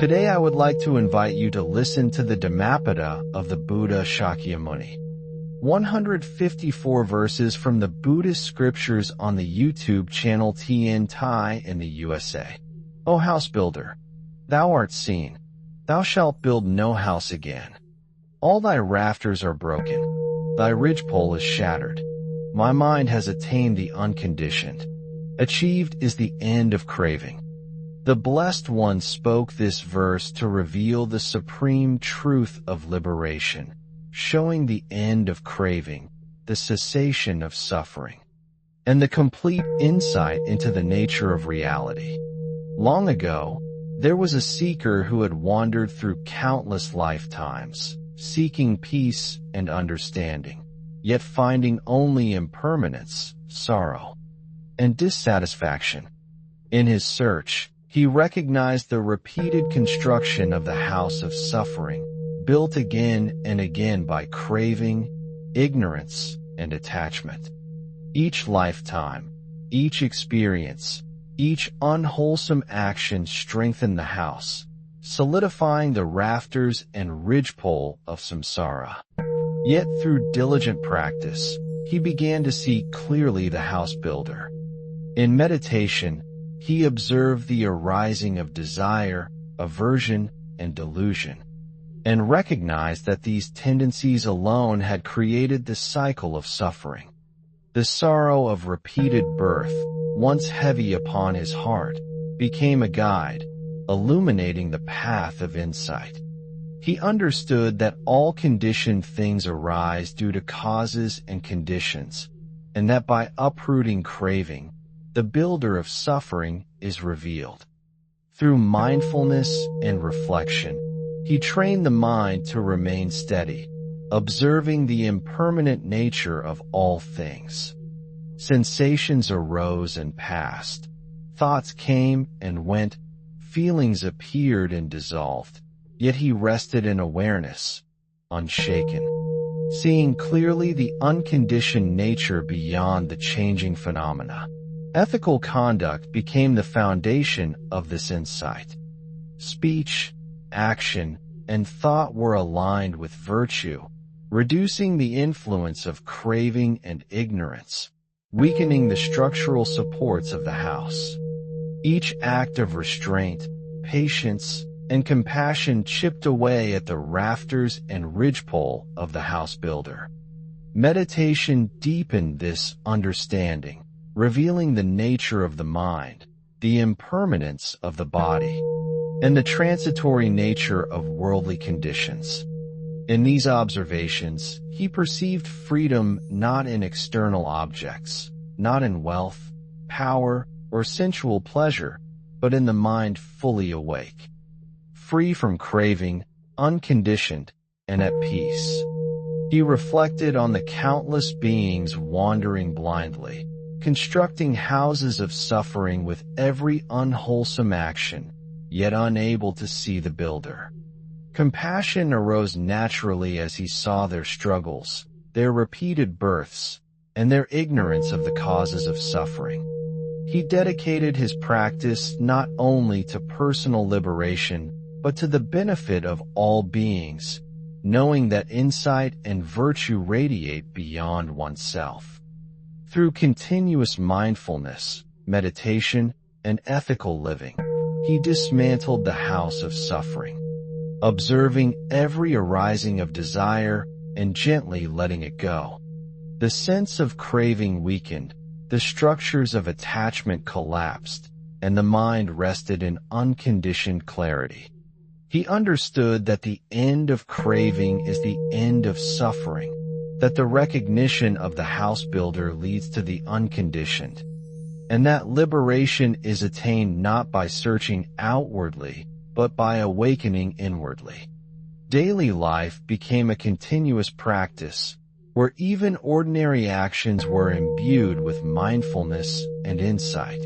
Today I would like to invite you to listen to the Dhammapada of the Buddha Shakyamuni. 154 verses from the Buddhist scriptures on the YouTube channel Thien Thai in the USA. O house builder, thou art seen. Thou shalt build no house again. All thy rafters are broken. Thy ridgepole is shattered. My mind has attained the unconditioned. Achieved is the end of craving. The Blessed One spoke this verse to reveal the supreme truth of liberation, showing the end of craving, the cessation of suffering, and the complete insight into the nature of reality. Long ago, there was a seeker who had wandered through countless lifetimes, seeking peace and understanding, yet finding only impermanence, sorrow, and dissatisfaction. In his search, he recognized the repeated construction of the house of suffering, built again and again by craving, ignorance, and attachment. Each lifetime, each experience, each unwholesome action strengthened the house, solidifying the rafters and ridgepole of samsara. Yet through diligent practice, he began to see clearly the house builder. In meditation, he observed the arising of desire, aversion, and delusion, and recognized that these tendencies alone had created the cycle of suffering. The sorrow of repeated birth, once heavy upon his heart, became a guide, illuminating the path of insight. He understood that all conditioned things arise due to causes and conditions, and that by uprooting craving, the builder of suffering is revealed. Through mindfulness and reflection, he trained the mind to remain steady, observing the impermanent nature of all things. Sensations arose and passed. Thoughts came and went. Feelings appeared and dissolved. Yet he rested in awareness, unshaken, seeing clearly the unconditioned nature beyond the changing phenomena. Ethical conduct became the foundation of this insight. Speech, action, and thought were aligned with virtue, reducing the influence of craving and ignorance, weakening the structural supports of the house. Each act of restraint, patience, and compassion chipped away at the rafters and ridgepole of the house builder. Meditation deepened this understanding, revealing the nature of the mind, the impermanence of the body, and the transitory nature of worldly conditions. In these observations, he perceived freedom not in external objects, not in wealth, power, or sensual pleasure, but in the mind fully awake, free from craving, unconditioned, and at peace. He reflected on the countless beings wandering blindly, constructing houses of suffering with every unwholesome action, yet unable to see the builder. Compassion arose naturally as he saw their struggles, their repeated births, and their ignorance of the causes of suffering. He dedicated his practice not only to personal liberation, but to the benefit of all beings, knowing that insight and virtue radiate beyond oneself. Through continuous mindfulness, meditation, and ethical living, he dismantled the house of suffering, observing every arising of desire and gently letting it go. The sense of craving weakened, the structures of attachment collapsed, and the mind rested in unconditioned clarity. He understood that the end of craving is the end of suffering, that the recognition of the house builder leads to the unconditioned, and that liberation is attained not by searching outwardly, but by awakening inwardly. Daily life became a continuous practice, where even ordinary actions were imbued with mindfulness and insight.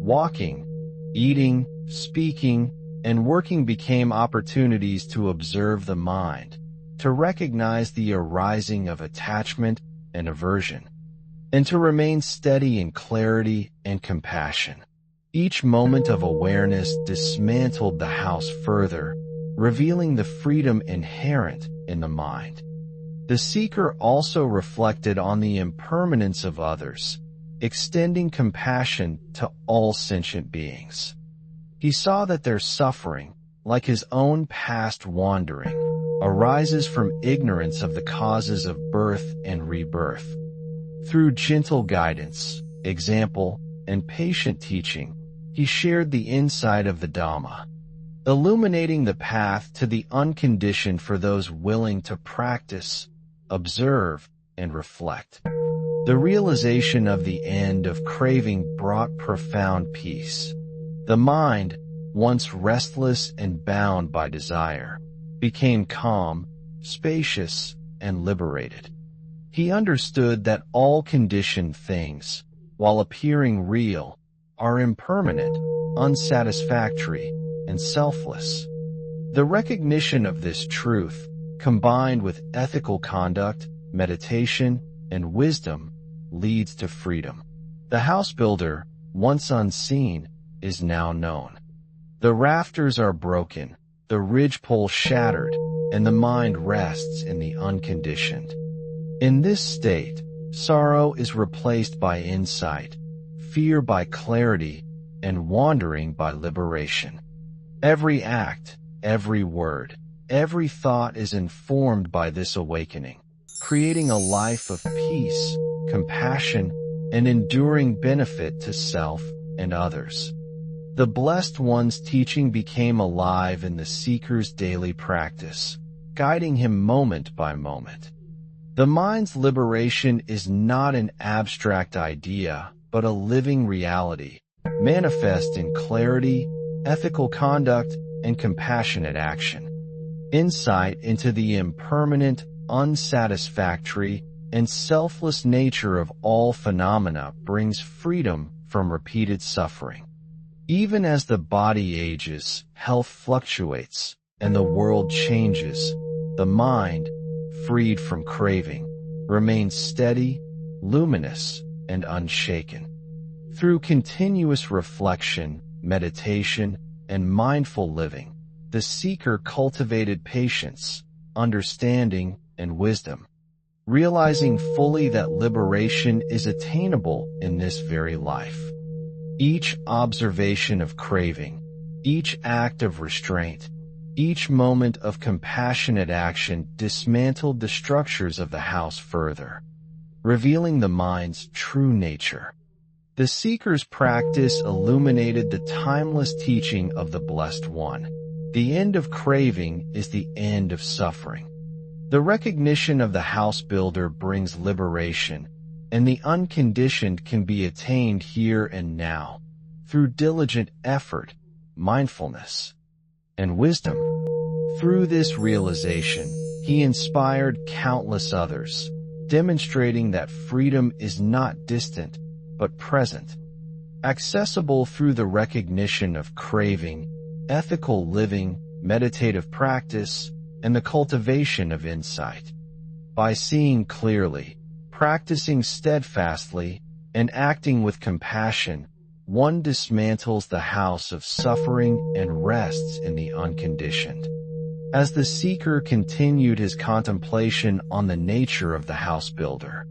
Walking, eating, speaking, and working became opportunities to observe the mind, to recognize the arising of attachment and aversion, and to remain steady in clarity and compassion. Each moment of awareness dismantled the house further, revealing the freedom inherent in the mind. The seeker also reflected on the impermanence of others, extending compassion to all sentient beings. He saw that their suffering, like his own past wandering, arises from ignorance of the causes of birth and rebirth. Through gentle guidance, example, and patient teaching, he shared the insight of the Dhamma, illuminating the path to the unconditioned for those willing to practice, observe, and reflect. The realization of the end of craving brought profound peace. The mind, once restless and bound by desire, became calm, spacious, and liberated. He understood that all conditioned things, while appearing real, are impermanent, unsatisfactory, and selfless. The recognition of this truth, combined with ethical conduct, meditation, and wisdom, leads to freedom. The house builder, once unseen, is now known. The rafters are broken, the ridgepole shattered, and the mind rests in the unconditioned. In this state, sorrow is replaced by insight, fear by clarity, and wandering by liberation. Every act, every word, every thought is informed by this awakening, creating a life of peace, compassion, and enduring benefit to self and others. The Blessed One's teaching became alive in the seeker's daily practice, guiding him moment by moment. The mind's liberation is not an abstract idea, but a living reality, manifest in clarity, ethical conduct, and compassionate action. Insight into the impermanent, unsatisfactory, and selfless nature of all phenomena brings freedom from repeated suffering. Even as the body ages, health fluctuates, and the world changes, the mind, freed from craving, remains steady, luminous, and unshaken. Through continuous reflection, meditation, and mindful living, the seeker cultivated patience, understanding, and wisdom, realizing fully that liberation is attainable in this very life. Each observation of craving, each act of restraint, each moment of compassionate action dismantled the structures of the house further, revealing the mind's true nature. The seeker's practice illuminated the timeless teaching of the Blessed One. The end of craving is the end of suffering. The recognition of the house builder brings liberation, and the unconditioned can be attained here and now, through diligent effort, mindfulness, and wisdom. Through this realization, he inspired countless others, demonstrating that freedom is not distant, but present, accessible through the recognition of craving, ethical living, meditative practice, and the cultivation of insight. By seeing clearly, practicing steadfastly, and acting with compassion, one dismantles the house of suffering and rests in the unconditioned. As the seeker continued his contemplation on the nature of the house builder,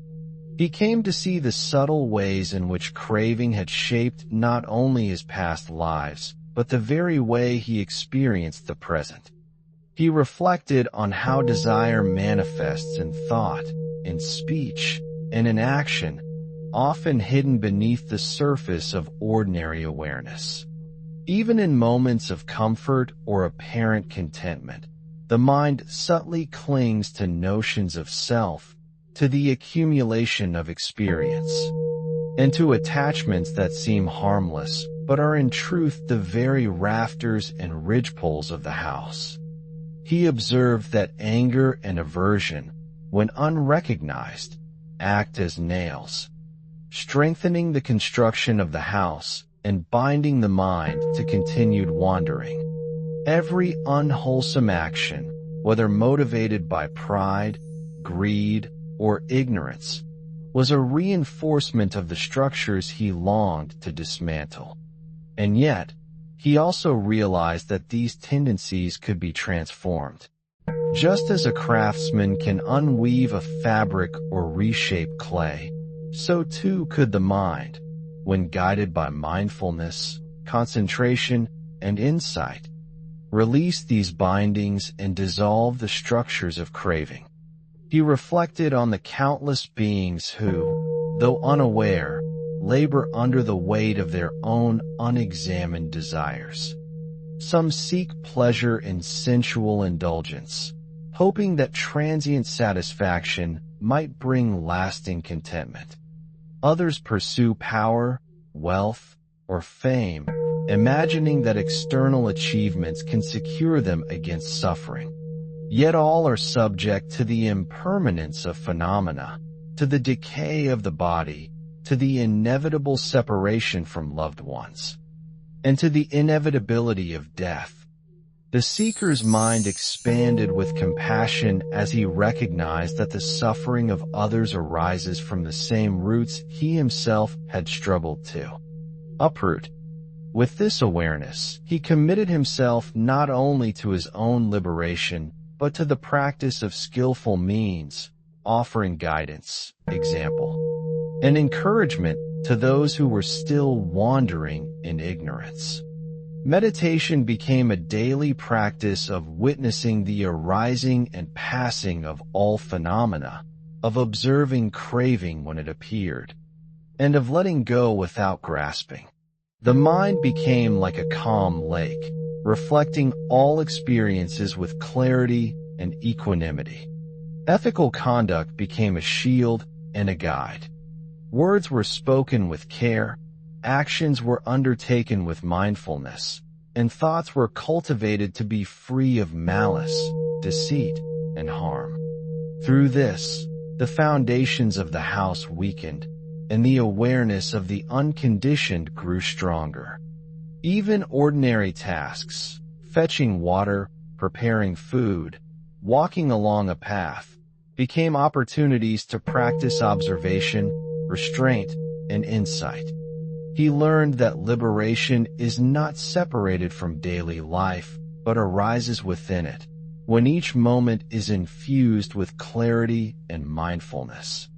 he came to see the subtle ways in which craving had shaped not only his past lives, but the very way he experienced the present. He reflected on how desire manifests in thought, in speech, and in action, often hidden beneath the surface of ordinary awareness. Even in moments of comfort or apparent contentment, the mind subtly clings to notions of self, to the accumulation of experience, and to attachments that seem harmless, but are in truth the very rafters and ridgepoles of the house. He observed that anger and aversion, when unrecognized, act as nails, strengthening the construction of the house and binding the mind to continued wandering. Every unwholesome action, whether motivated by pride, greed, or ignorance, was a reinforcement of the structures he longed to dismantle. And yet, he also realized that these tendencies could be transformed. Just as a craftsman can unweave a fabric or reshape clay, so too could the mind, when guided by mindfulness, concentration, and insight, release these bindings and dissolve the structures of craving. He reflected on the countless beings who, though unaware, labor under the weight of their own unexamined desires. Some seek pleasure in sensual indulgence, hoping that transient satisfaction might bring lasting contentment. Others pursue power, wealth, or fame, imagining that external achievements can secure them against suffering. Yet all are subject to the impermanence of phenomena, to the decay of the body, to the inevitable separation from loved ones, and to the inevitability of death. The seeker's mind expanded with compassion as he recognized that the suffering of others arises from the same roots he himself had struggled to uproot. With this awareness, he committed himself not only to his own liberation, but to the practice of skillful means, offering guidance, example, and encouragement to those who were still wandering in ignorance. Meditation became a daily practice of witnessing the arising and passing of all phenomena, of observing craving when it appeared, and of letting go without grasping. The mind became like a calm lake, reflecting all experiences with clarity and equanimity. Ethical conduct became a shield and a guide. Words were spoken with care, actions were undertaken with mindfulness, and thoughts were cultivated to be free of malice, deceit, and harm. Through this, the foundations of the house weakened, and the awareness of the unconditioned grew stronger. Even ordinary tasks, fetching water, preparing food, walking along a path, became opportunities to practice observation, restraint, and insight. He learned that liberation is not separated from daily life, but arises within it, when each moment is infused with clarity and mindfulness.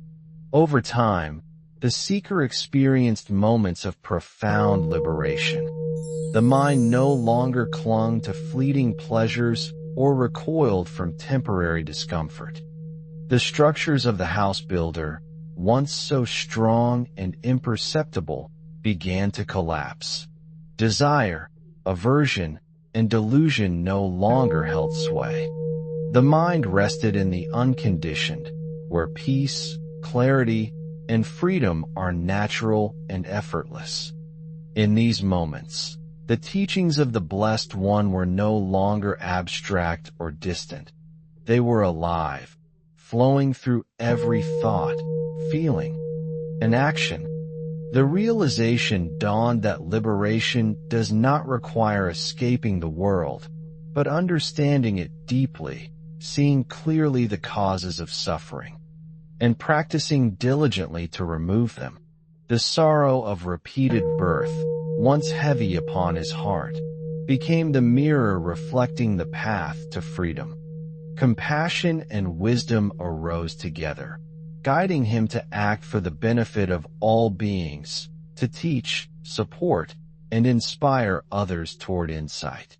Over time, the seeker experienced moments of profound liberation. The mind no longer clung to fleeting pleasures or recoiled from temporary discomfort. The structures of the house builder, once so strong and imperceptible, began to collapse. Desire, aversion, and delusion no longer held sway. The mind rested in the unconditioned, where peace, clarity, and freedom are natural and effortless. In these moments, the teachings of the Blessed One were no longer abstract or distant. They were alive, flowing through every thought, feeling, and action. The realization dawned that liberation does not require escaping the world, but understanding it deeply, seeing clearly the causes of suffering, and practicing diligently to remove them. The sorrow of repeated birth, once heavy upon his heart, became the mirror reflecting the path to freedom. Compassion and wisdom arose together, guiding him to act for the benefit of all beings, to teach, support, and inspire others toward insight.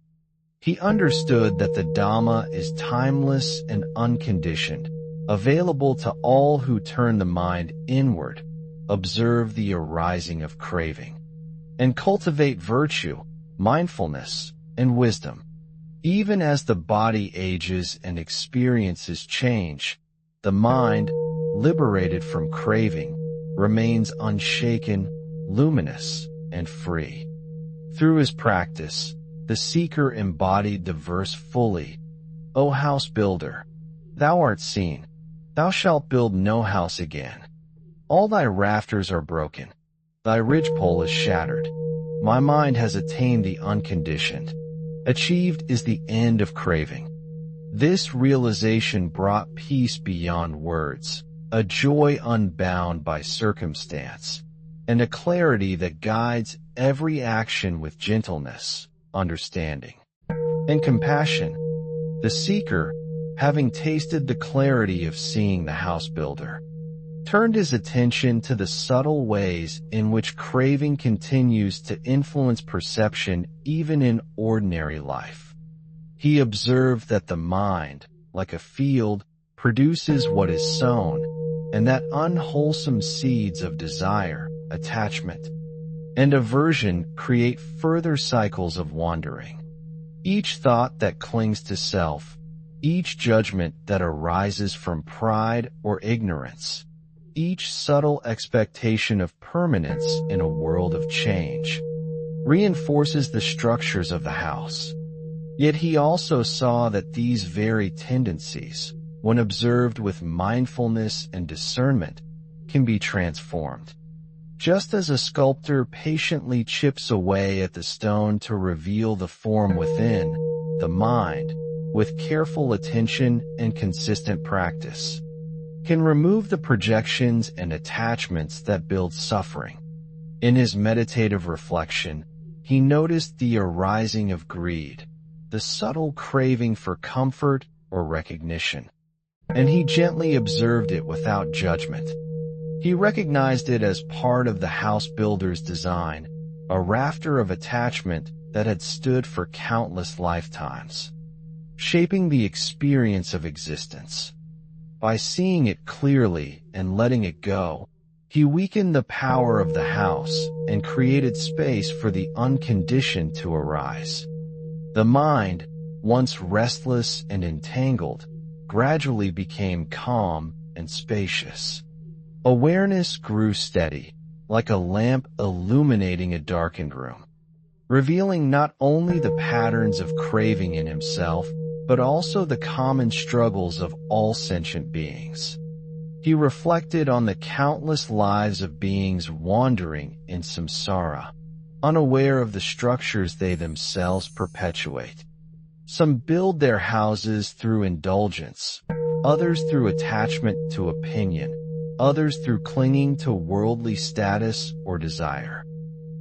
He understood that the Dhamma is timeless and unconditioned, available to all who turn the mind inward, observe the arising of craving, and cultivate virtue, mindfulness, and wisdom. Even as the body ages and experiences change, the mind, liberated from craving, remains unshaken, luminous, and free. Through his practice, the seeker embodied the verse fully, O house builder, thou art seen, thou shalt build no house again. All thy rafters are broken, thy ridgepole is shattered. My mind has attained the unconditioned. Achieved is the end of craving. This realization brought peace beyond words, a joy unbound by circumstance, and a clarity that guides every action with gentleness, understanding, and compassion. The seeker, having tasted the clarity of seeing the house builder, turned his attention to the subtle ways in which craving continues to influence perception even in ordinary life. He observed that the mind, like a field, produces what is sown, and that unwholesome seeds of desire, attachment, and aversion create further cycles of wandering. Each thought that clings to self, each judgment that arises from pride or ignorance, each subtle expectation of permanence in a world of change, reinforces the structures of the house. Yet he also saw that these very tendencies, when observed with mindfulness and discernment, can be transformed. Just as a sculptor patiently chips away at the stone to reveal the form within, the mind, with careful attention and consistent practice, can remove the projections and attachments that build suffering. In his meditative reflection, he noticed the arising of greed, the subtle craving for comfort or recognition, and he gently observed it without judgment. He recognized it as part of the house builder's design, a rafter of attachment that had stood for countless lifetimes, shaping the experience of existence. By seeing it clearly and letting it go, he weakened the power of the house and created space for the unconditioned to arise. The mind, once restless and entangled, gradually became calm and spacious. Awareness grew steady, like a lamp illuminating a darkened room, revealing not only the patterns of craving in himself, but also the common struggles of all sentient beings. He reflected on the countless lives of beings wandering in samsara, unaware of the structures they themselves perpetuate. Some build their houses through indulgence, others through attachment to opinion, others through clinging to worldly status or desire.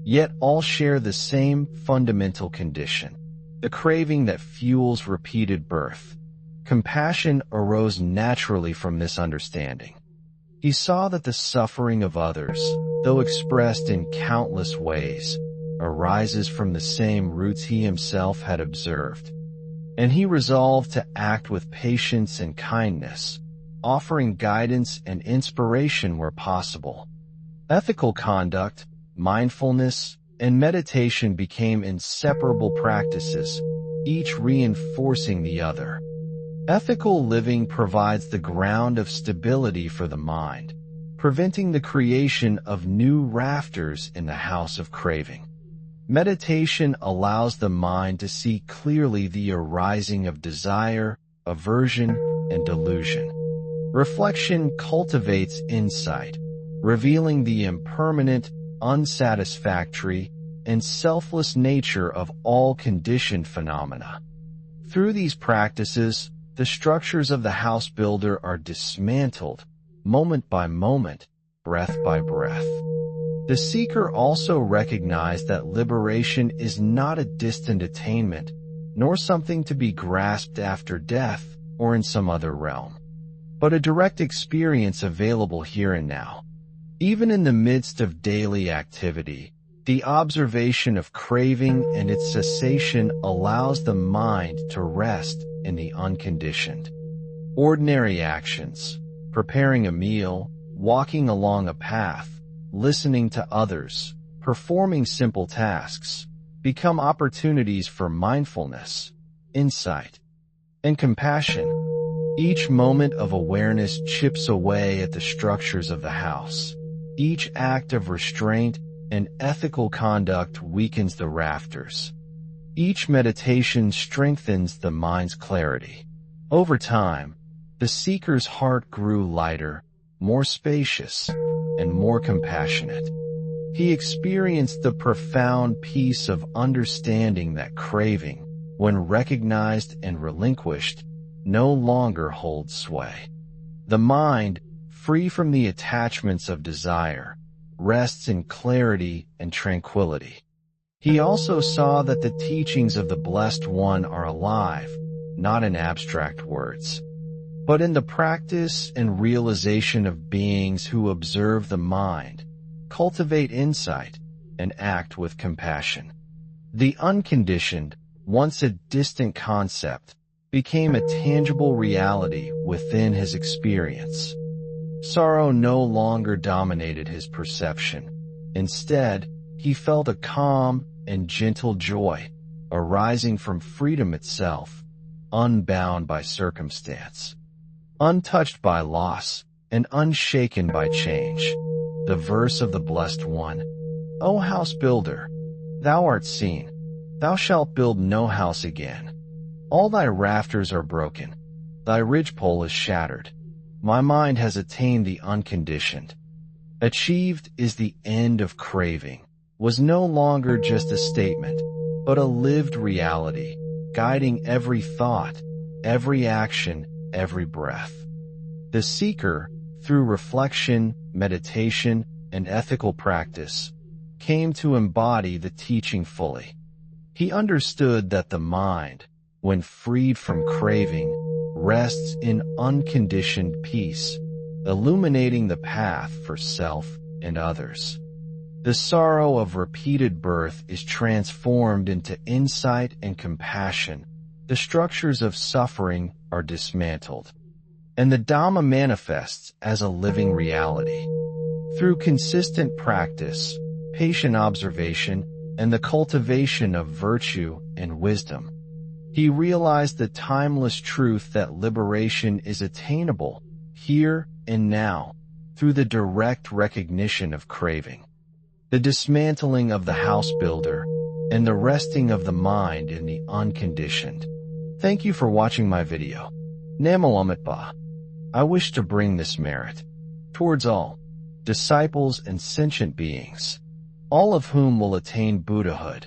Yet all share the same fundamental condition, the craving that fuels repeated birth. Compassion arose naturally from this understanding. He saw that the suffering of others, though expressed in countless ways, arises from the same roots he himself had observed, and he resolved to act with patience and kindness, offering guidance and inspiration where possible. Ethical conduct, mindfulness, and meditation became inseparable practices, each reinforcing the other. Ethical living provides the ground of stability for the mind, preventing the creation of new rafters in the house of craving. Meditation allows the mind to see clearly the arising of desire, aversion, and delusion. Reflection cultivates insight, revealing the impermanent, unsatisfactory, and selfless nature of all conditioned phenomena. Through these practices, the structures of the house builder are dismantled, moment by moment, breath by breath. The seeker also recognized that liberation is not a distant attainment, nor something to be grasped after death or in some other realm, but a direct experience available here and now. Even in the midst of daily activity, the observation of craving and its cessation allows the mind to rest in the unconditioned. Ordinary actions, preparing a meal, walking along a path, listening to others, performing simple tasks, become opportunities for mindfulness, insight, and compassion. Each moment of awareness chips away at the structures of the house. Each act of restraint and ethical conduct weakens the rafters. Each meditation strengthens the mind's clarity. Over time, the seeker's heart grew lighter, more spacious, and more compassionate. He experienced the profound peace of understanding that craving, when recognized and relinquished, no longer holds sway. The mind, free from the attachments of desire, rests in clarity and tranquility. He also saw that the teachings of the Blessed One are alive, not in abstract words, but in the practice and realization of beings who observe the mind, cultivate insight, and act with compassion. The unconditioned, once a distant concept, became a tangible reality within his experience. Sorrow no longer dominated his perception. Instead, he felt a calm and gentle joy arising from freedom itself, unbound by circumstance, untouched by loss, and unshaken by change. The verse of the Blessed One: O house builder, thou art seen, thou shalt build no house again. All thy rafters are broken, thy ridgepole is shattered. My mind has attained the unconditioned. Achieved is the end of craving, was no longer just a statement, but a lived reality, guiding every thought, every action, every breath. The seeker, through reflection, meditation, and ethical practice, came to embody the teaching fully. He understood that the mind, when freed from craving, rests in unconditioned peace, illuminating the path for self and others. The sorrow of repeated birth is transformed into insight and compassion. The structures of suffering are dismantled, and the Dhamma manifests as a living reality. Through consistent practice, patient observation, and the cultivation of virtue and wisdom, he realized the timeless truth that liberation is attainable here and now through the direct recognition of craving, the dismantling of the house builder, and the resting of the mind in the unconditioned. Thank you for watching my video. Namalammitpa. I wish to bring this merit towards all disciples and sentient beings, all of whom will attain Buddhahood.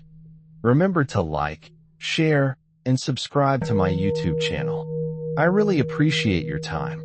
Remember to like, share, and subscribe to my YouTube channel. I really appreciate your time.